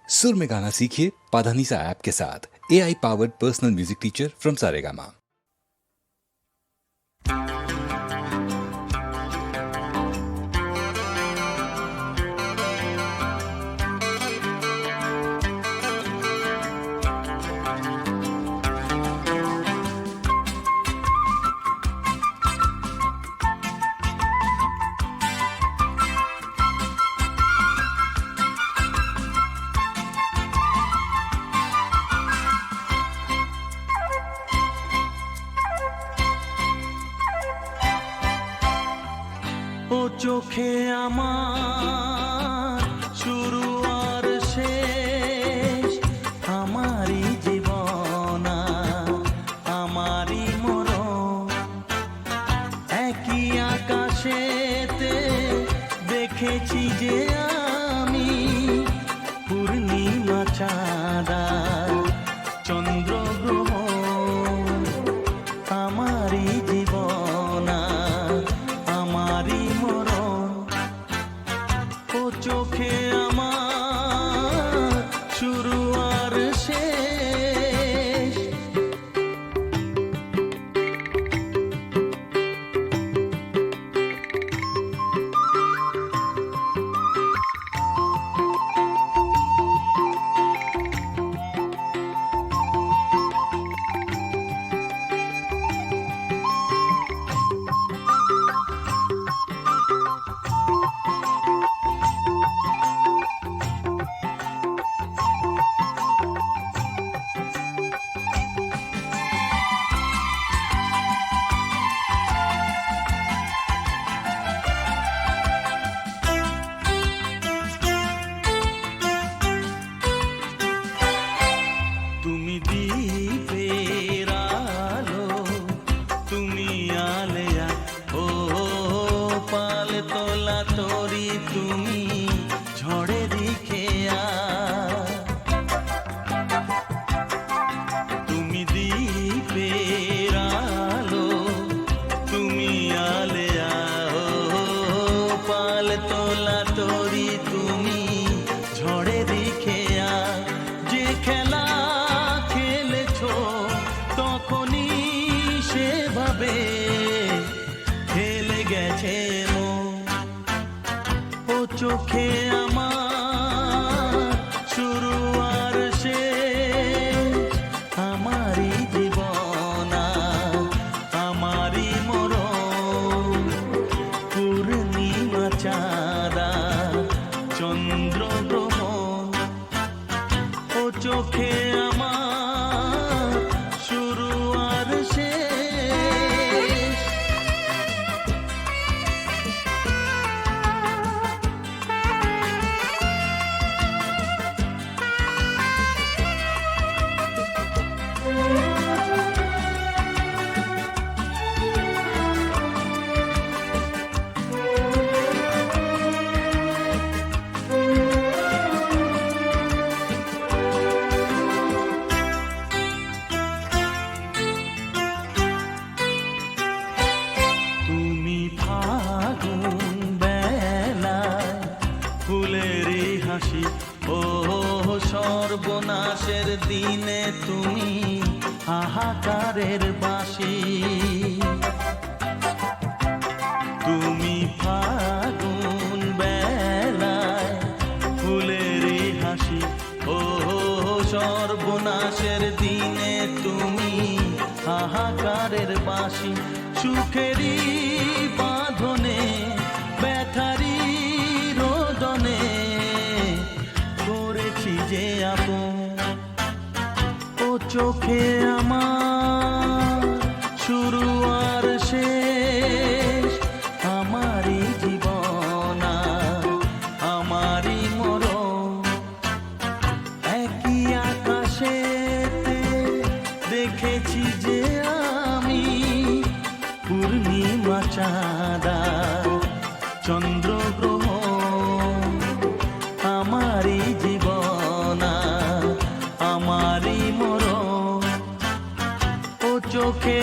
सुर में गाना सीखिए पाधानीसा ऐप के साथ। AI powered personal music teacher from Saregama. ও চোখে আমার শুরু আর শেষ, আমারই জীবন আমারই মরণ। একই আকাশেতে দেখেছি যে আমি পূর্ণিমা চাঁদা চন্দ্র গ্রহ, আমারই জীবন আমারই মরণ। ও চোখে আমার শুরু আর শেষ। তুমি দীপের আলো, তুমি আলেয়া ও পাল তোলা তোরি, তুমি ঝড়ে দিখেয়া। তুমি দীপের আলো, তুমি আলেয়া ও পাল তোলা তোরি, তুমি ঝড়ে দিখেয়া। যে খেলা তখনই সেভাবে খেলে গেছে মন। ও চোখে আমার শুরু আর শেষ, আমারই জীবন আমারই মরণ। পূর্ণিমা চাঁদা চন্দ্র গ্রহণ, ও চোখে আমার শুরু আর শেষ। তুমি ফাগুন বেলায় ফুলেরই হাসি, ও সর্বনাশের দিনে তুমি হাহাকারের বাঁশি। তুমি ফাগুন বেলায় ফুলেরই হাসি, ও সর্বনাশের দিনে তুমি হাহাকারের বাঁশি। সুখেরই বাঁধনে ব্যথারি রোদনে করেছি যে আপন। ও চোখে আমার শুরু আর শেষ, আমারই জীবন আমারই মরণ। একই আকাশেতে দেখেছি যে আমি পূর্ণিমা চাঁদা চন্দ্র গ্রহণ, আমারই জীবন আমারই মরণ। ও চোখে